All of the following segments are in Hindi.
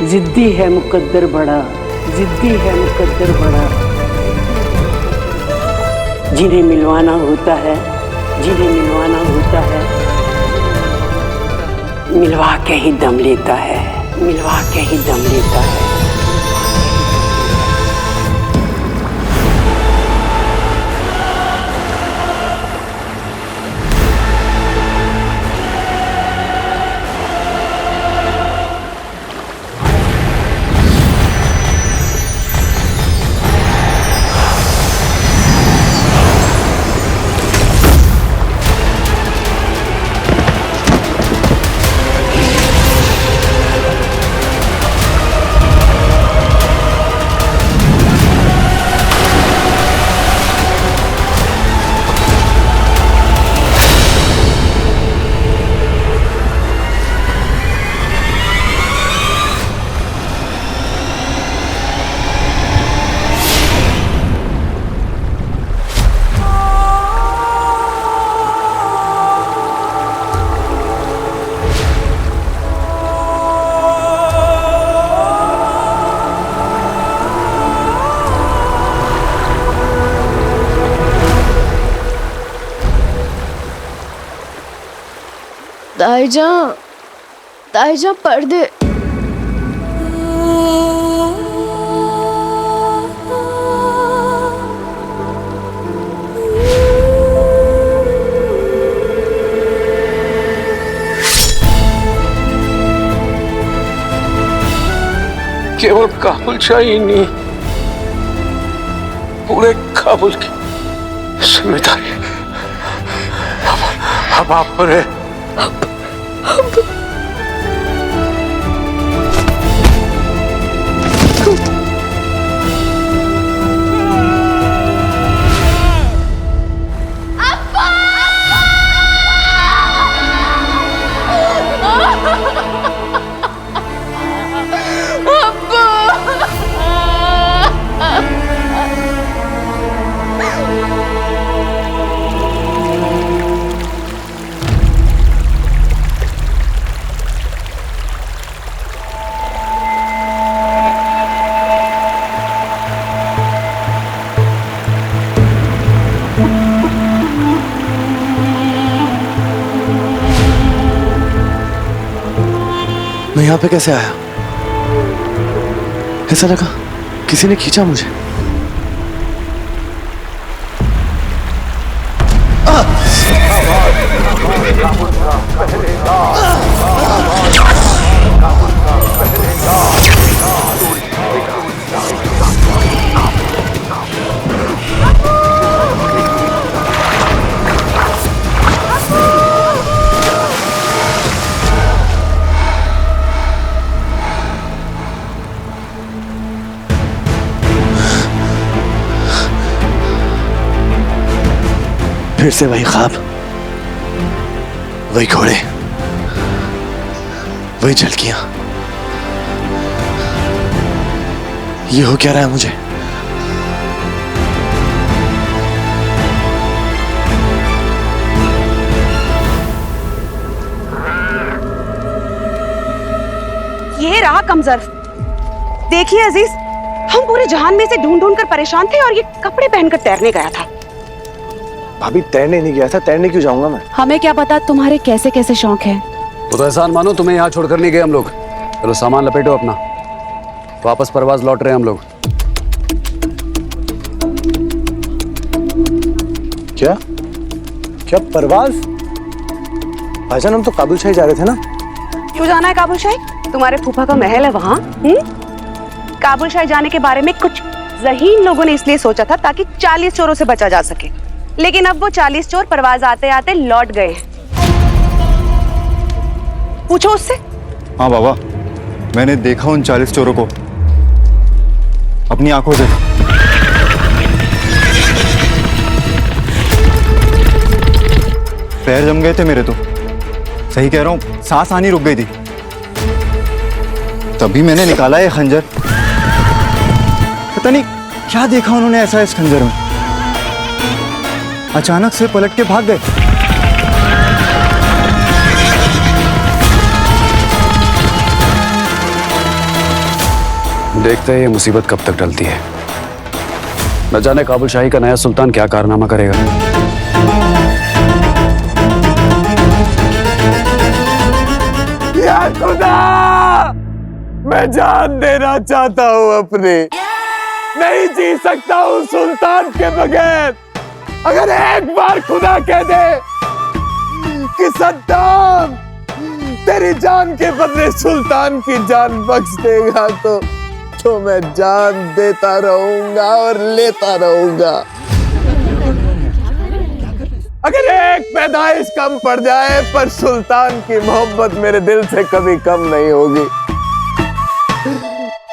जिद्दी है मुकद्दर बड़ा, जिद्दी है मुकद्दर बड़ा। जिन्हें मिलवाना होता है, जिन्हें मिलवाना होता है, मिलवा के ही दम लेता है, मिलवा के ही दम लेता है। ताईजा पर्दे। केवल काबुल शाही नहीं, पूरे काबुल की जिम्मेदारी अब आप पर है। मैं यहाँ पे कैसे आया? ऐसा लगा किसी ने खींचा मुझे। फिर से वही ख्वाब, वही घोड़े, वही झलकियां। ये हो क्या रहा है मुझे? ये रहा कमजर। देखिए अजीज, हम पूरे जहान में से ढूंढ ढूंढ कर परेशान थे और ये कपड़े पहनकर तैरने गया था। भाभी तैरने नहीं गया था, तैरने क्यों जाऊंगा मैं? हमें क्या पता तुम्हारे कैसे कैसे शौक हैं। वो तो एहसान मानो, तुम्हें यहाँ छोड़कर नहीं गए हम लोग। चलो सामान लपेटो अपना, वापस परवाज लौट रहे हैं हम लोग। क्या क्या परवाज? भाईजान हम तो काबुल शाही जा रहे थे ना। क्यों जाना है काबुल शाही? तुम्हारे फूफा का महल है वहाँ। काबुल शाही जाने के बारे में कुछ ज़हीन लोगों ने इसलिए सोचा था ताकि 40 चोरों से बचा जा सके, लेकिन अब वो 40 चोर परवाज आते आते लौट गए हैं। पूछो उससे। हाँ बाबा, मैंने देखा उन 40 चोरों को अपनी आंखों से। पैर जम गए थे मेरे तो। सही कह रहा हूँ, सांस आनी रुक गई थी। तभी मैंने निकाला ये खंजर। पता नहीं क्या देखा उन्होंने ऐसा इस खंजर में, अचानक से पलट के भाग गए। देखते हैं ये मुसीबत कब तक टलती है। न जाने काबुल शाही का नया सुल्तान क्या कारनामा करेगा। या खुदा, मैं जान देना चाहता हूँ अपनी, नहीं जी सकता हूँ सुल्तान के बगैर। अगर एक बार खुदा कह दे कि सद्दाम तेरी जान के बदले सुल्तान की जान बख्श देगा तो मैं जान देता रहूंगा और लेता रहूंगा। अगर एक पैदाइश कम पड़ जाए पर सुल्तान की मोहब्बत मेरे दिल से कभी कम नहीं होगी।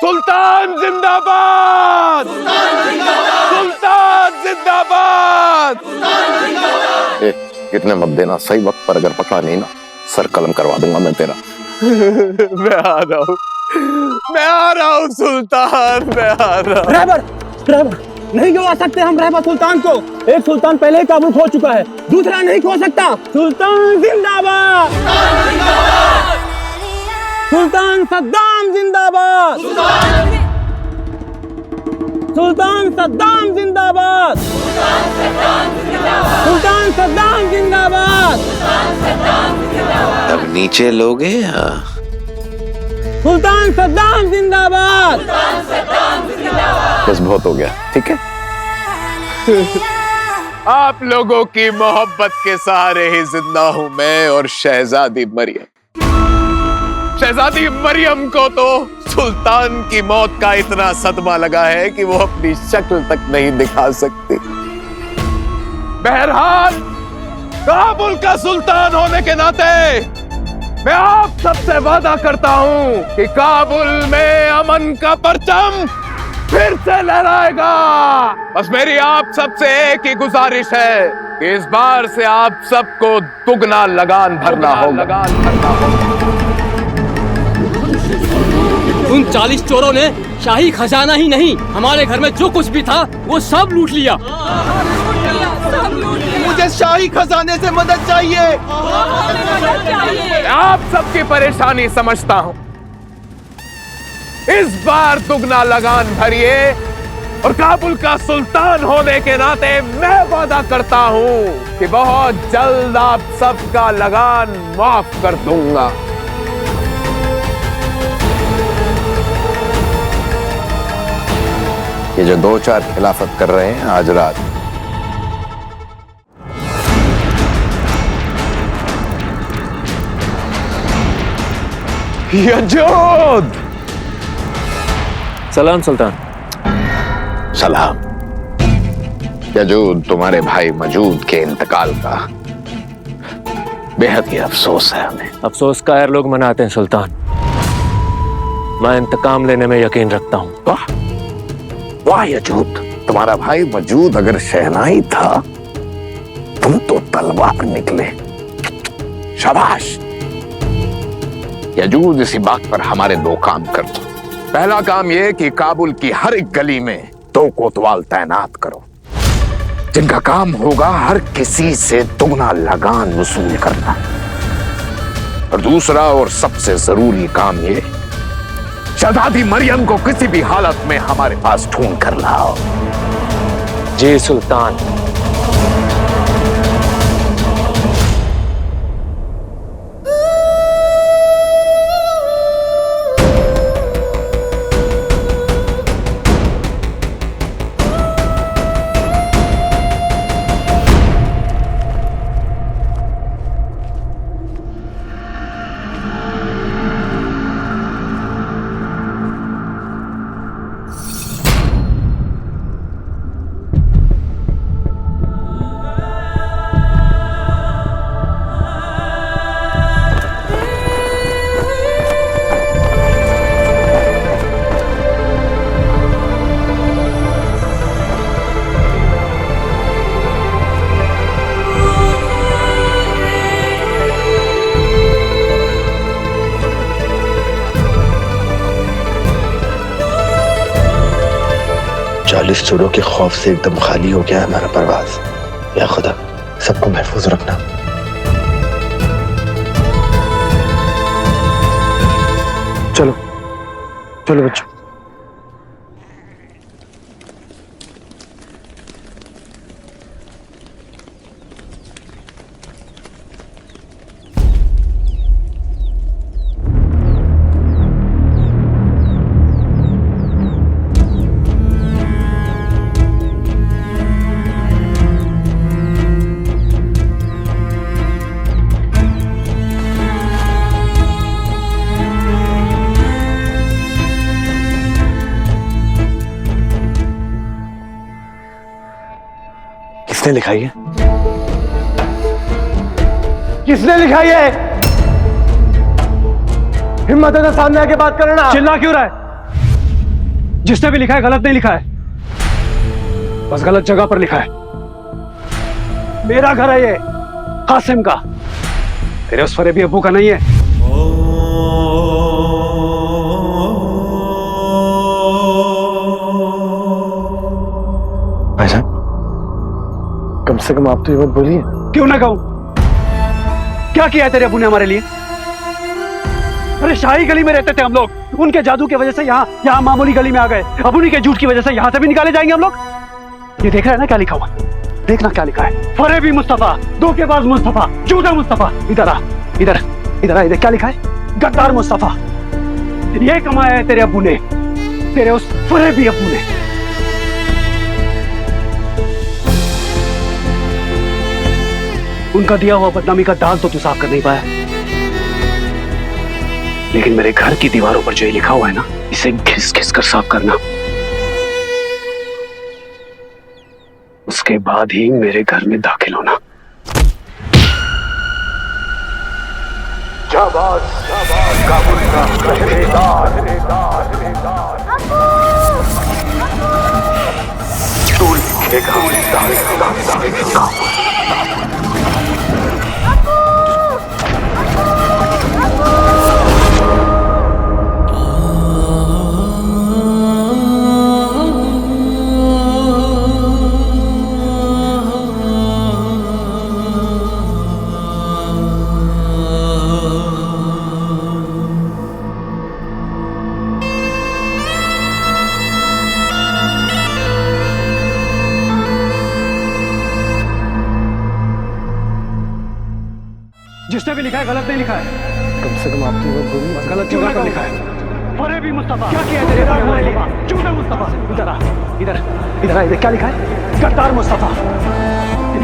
सुल्तान जिंदाबाद! सुल्तान जिंदाबाद! इतने मत देना, सही वक्त पर अगर पकड़ा नहीं ना सर कलम करवा दूंगा मैं तेरा। मैं आ रहा हूँ सुल्तान, मैं आ रहा हूँ। ड्राइवर नहीं गिरा सकते हम रहबर सुल्तान को। एक सुल्तान पहले ही काबुल खो चुका है, दूसरा नहीं खो सकता। सुल्तान जिंदाबाद! सुल्तान सद्दाम जिंदाबाद! सुल्तान सद्दाम जिंदाबाद! सुल्तान सद्दाम जिंदाबाद! अब नीचे लोगे या? सुल्तान सद्दाम जिंदाबाद! बस बहुत हो गया, ठीक है। आप लोगों की मोहब्बत के सहारे ही जिंदा हूं मैं और शहजादी मरियम। शहजादी मरियम को तो सुल्तान की मौत का इतना सदमा लगा है कि वो अपनी शक्ल तक नहीं दिखा सकती। बहरहाल काबुल का सुल्तान होने के नाते मैं आप सबसे वादा करता हूं कि काबुल में अमन का परचम फिर से लहराएगा। बस मेरी आप सबसे एक ही गुजारिश है कि इस बार से आप सबको दुगना लगान भरना होगा। उन 40 चोरों ने शाही खजाना ही नहीं, हमारे घर में जो कुछ भी था वो सब लूट लिया। मुझे शाही खजाने से मदद चाहिए। आप सबकी परेशानी समझता हूं। इस बार दुगना लगान भरिए और काबुल का सुल्तान होने के नाते मैं वादा करता हूं कि बहुत जल्द आप सबका लगान माफ कर दूंगा। ये जो 2-4 खिलाफत कर रहे हैं आज रात, यजूद! सलाम सुल्तान। सलाम। यजूद, तुम्हारे भाई मजूद के इंतकाल का बेहद ही अफसोस है हमें। अफसोस कायर लोग मनाते हैं सुल्तान, मैं इंतकाम लेने में यकीन रखता हूँ। वाह वाह यजूद, तुम्हारा भाई मजूद अगर शहनाई था, तुम तो तलवार निकले। शाबाश यजूद, इसी बात पर हमारे 2 काम कर दो। पहला काम यह कि काबुल की हर एक गली में 2 कोतवाल तैनात करो, जिनका काम होगा हर किसी से दुगना लगान वसूल करना। और दूसरा और सबसे जरूरी काम ये, शहजादी मरियम को किसी भी हालत में हमारे पास ढूंढ कर लाओ। जी सुल्तान। चोरों के खौफ से एकदम खाली हो गया हमारा परवाज। या खुदा, सबको महफूज रखना। चलो चलो बच्चों, किसने लिखाई है? किसने लिखा ये? हिम्मत है तो सामने आके बात करना। चिल्ला क्यों रहा है? जिसने भी लिखा है गलत नहीं लिखा है, बस गलत जगह पर लिखा है। मेरा घर है ये, कासिम का, तेरे उस फरेबी अब्बू का नहीं है। भाईजान, कम से कम आप तो ये बात बोलिए। क्यों ना कहूं? क्या किया है तेरे अब्बू ने हमारे लिए? अरे शाही गली में रहते थे हम लोग, उनके जादू की वजह से यहाँ मामूली गली में आ गए। अब उन्हीं के झूठ की वजह से यहाँ से भी निकाले जाएंगे हम लोग। ये देख रहा है ना क्या लिखा हुआ? देखना क्या लिखा है। फरेबी मुस्तफा, धोखेबाज मुस्तफा, झूठा मुस्तफा। इधर आ, इधर इधर आ, इधर क्या लिखा है? गद्दार मुस्तफा। ये कमाया है तेरे अब्बू ने, तेरे उस फरेबी अब्बू ने। उनका दिया हुआ बदनामी का दाग तो तू साफ कर नहीं पाया, लेकिन मेरे घर की दीवारों पर जो ये लिखा हुआ है ना, इसे घिस घिस कर साफ करना। उसके बाद ही मेरे घर में दाखिल होना। शाबाश, शाबाश, काबुल का पहरेदार। तू लिखेगा जिसने भी लिखा है गलत नहीं लिखा है। कम से कम आप तो ये बात बोलिए। बस गलत जगह पर लिखा है। फरेबी मुस्तफा। क्या किया तेरे हमारे लिए? झूठा मुस्तफा। इधर आ, इधर इधर आ, इधर क्या लिखा है? गद्दार मुस्तफा।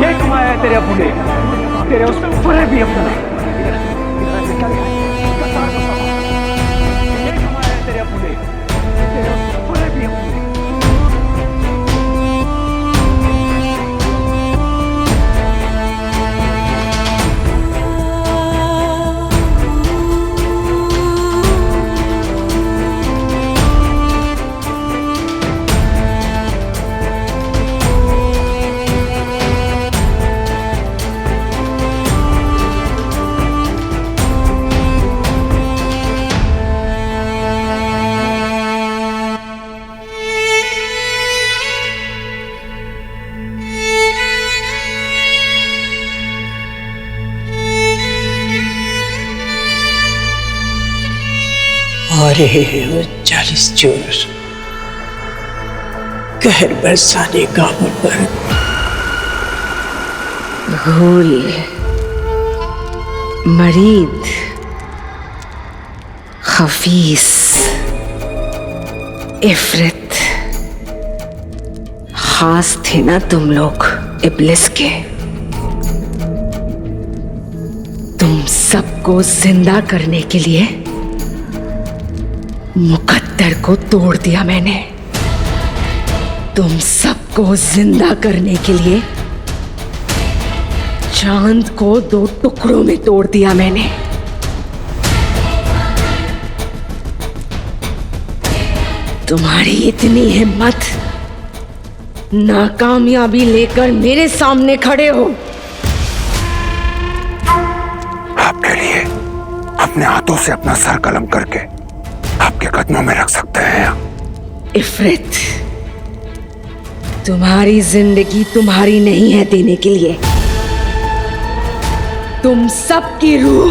ये कमाया है तेरे अब्बू ने, तेरे उस फरेबी अब्बू ने। इधर इधर आ, क्या लिखा है? गद्दार मुस्तफा। ये कमाया है तेरे अब्बू ने, तेरे उस फरेबी अब्बू ने। अरे वो 40 चोर कहर बरसाने काबुल पर घोल, मरीद, खफीस, इफरत, खास थे ना तुम लोग इब्लिस के। तुम सबको जिंदा करने के लिए मुकद्दर को तोड़ दिया मैंने। तुम सबको जिंदा करने के लिए चांद को 2 टुकड़ों में तोड़ दिया मैंने। तुम्हारी इतनी हिम्मत, नाकामयाबी लेकर मेरे सामने खड़े हो। आपके लिए अपने हाथों से अपना सर कलम करके आपके कदमों में रख सकते हैं। इफरत, तुम्हारी जिंदगी तुम्हारी नहीं है देने के लिए। तुम सबकी रूह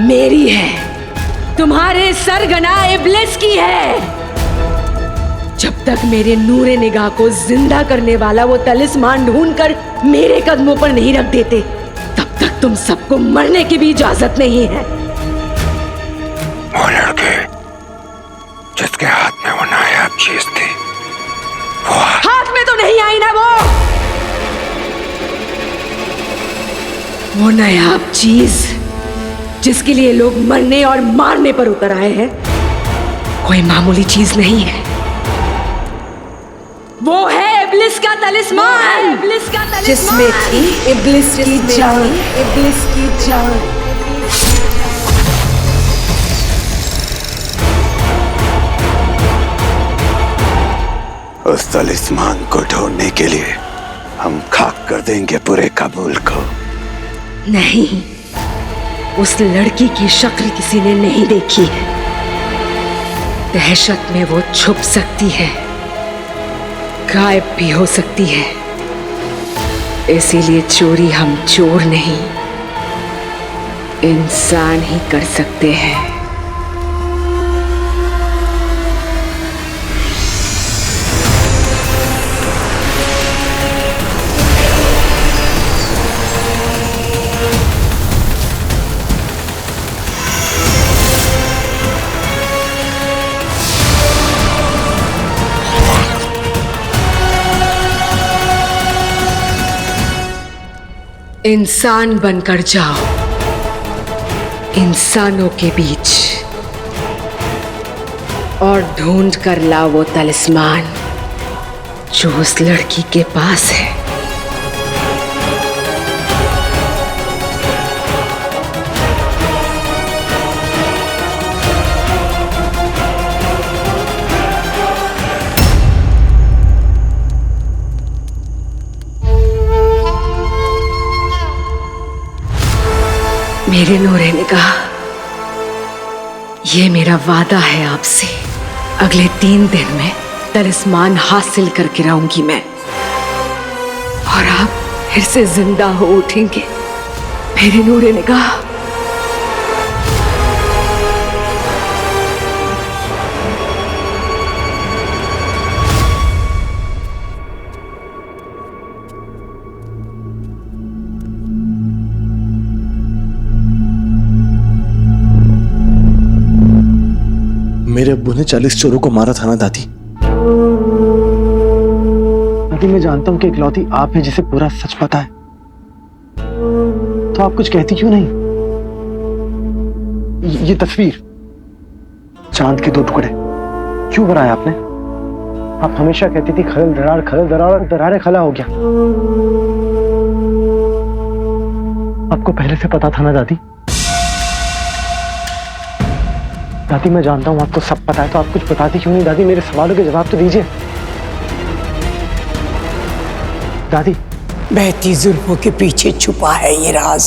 मेरी है, तुम्हारे सरगना इब्लिस की है। जब तक मेरे नूरे निगाह को जिंदा करने वाला वो तलिस्मान ढूंढकर मेरे कदमों पर नहीं रख देते, तब तक तुम सबको मरने की भी इजाजत नहीं है। वो लड़के जिसके हाथ में वो नायाब चीज थी, वो हाथ में तो नहीं आई ना वो नायाब चीज जिसके लिए लोग मरने और मारने पर उतर आए हैं, कोई मामूली चीज नहीं है। वो है इब्लिस का तलिस्मान, इब्लिस का तलिस्मान, जिसमें थी इब्लिस की जान, इब्लिस की जान। उस तलिस्मान को ढूंढने के लिए हम खाक कर देंगे पूरे काबुल को। नहीं, उस लड़की की शक्ल किसी ने नहीं देखी है। दहशत में वो छुप सकती है, गायब भी हो सकती है। इसीलिए चोरी हम चोर नहीं, इंसान ही कर सकते हैं। इंसान बनकर जाओ इंसानों के बीच और ढूंढ कर लाओ वो तलिस्मान जो उस लड़की के पास है। मेरे नूरे निगाह, ये मेरा वादा है आपसे। अगले 3 दिन में तलिस्मान हासिल करके रहूंगी मैं, और आप फिर से जिंदा हो उठेंगे मेरे नूरे निगाह। मेरे अब्बू ने 40 चोरों को मारा था ना दादी। दादी, मैं जानता हूं कि इकलौती आप हैं जिसे पूरा सच पता है, तो आप कुछ कहती क्यों नहीं? ये तस्वीर, चांद के 2 टुकड़े क्यों बनाया आपने? आप हमेशा कहती थी खलल दरार, खलल दरार, दरारे खला हो गया। आपको पहले से पता था ना दादी? दादी, मैं जानता हूं आपको सब पता है, तो आप कुछ बताती क्यों नहीं? दादी, मेरे सवालों के जवाब तो दीजिए। दादी, बहती जुल्फों के पीछे छुपा है ये राज।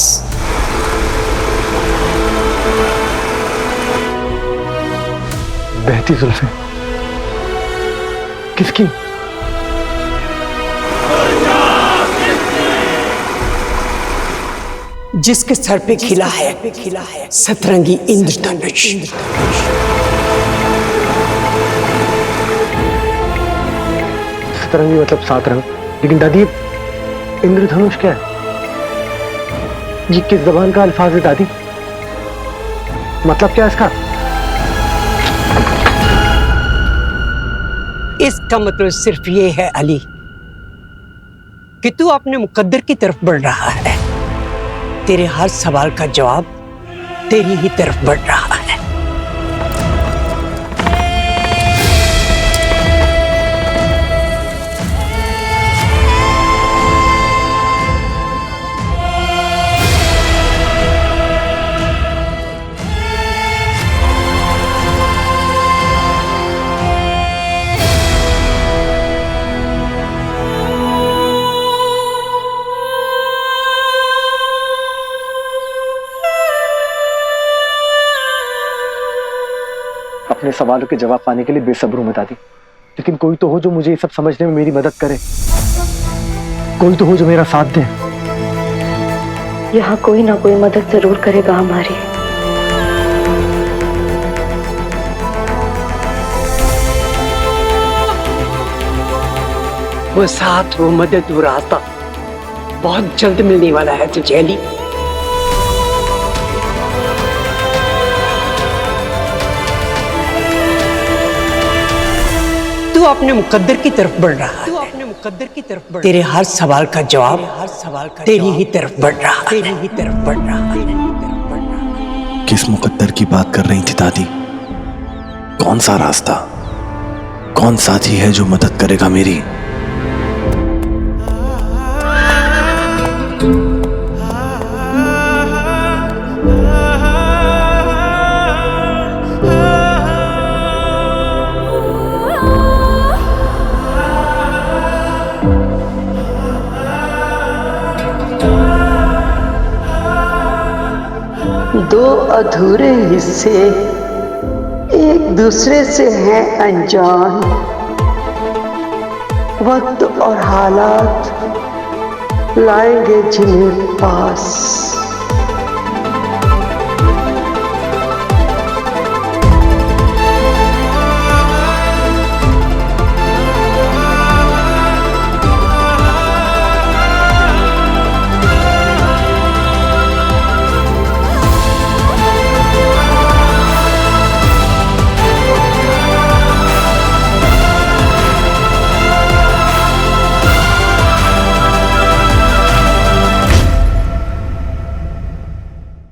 बहती जुल्फें किसकी? जिसके सर पे खिला है सतरंगी इंद्रधनुष। सतरंगी मतलब 7 रंग, लेकिन दादी इंद्रधनुष क्या है? ये किस जबान का अल्फाज है दादी? मतलब क्या है इसका? इसका मतलब सिर्फ ये है अली कि तू अपने मुकद्दर की तरफ बढ़ रहा है। तेरे हर सवाल का जवाब तेरी ही तरफ बढ़ रहा है। अपने सवालों के जवाब पाने के लिए बेसब्र हूं मैं दादी, लेकिन कोई तो हो जो मुझे ये सब समझने में मेरी मदद करे। कोई तो हो जो मेरा साथ दे। यहाँ कोई ना कोई मदद जरूर करेगा हमारी। वो साथ, वो मदद, वो रास्ता बहुत जल्द मिलने वाला है तुझे अली। तू अपने मुकद्दर की तरफ बढ़ रहा है। तेरे हर सवाल का जवाब तेरी ही तरफ बढ़ रहा है। किस मुकद्दर की बात कर रही थी दादी? कौन सा रास्ता, कौन साथी है जो मदद करेगा मेरी? अधूरे हिस्से एक दूसरे से हैं अनजान। वक्त और हालात लाएंगे जिन्हें पास।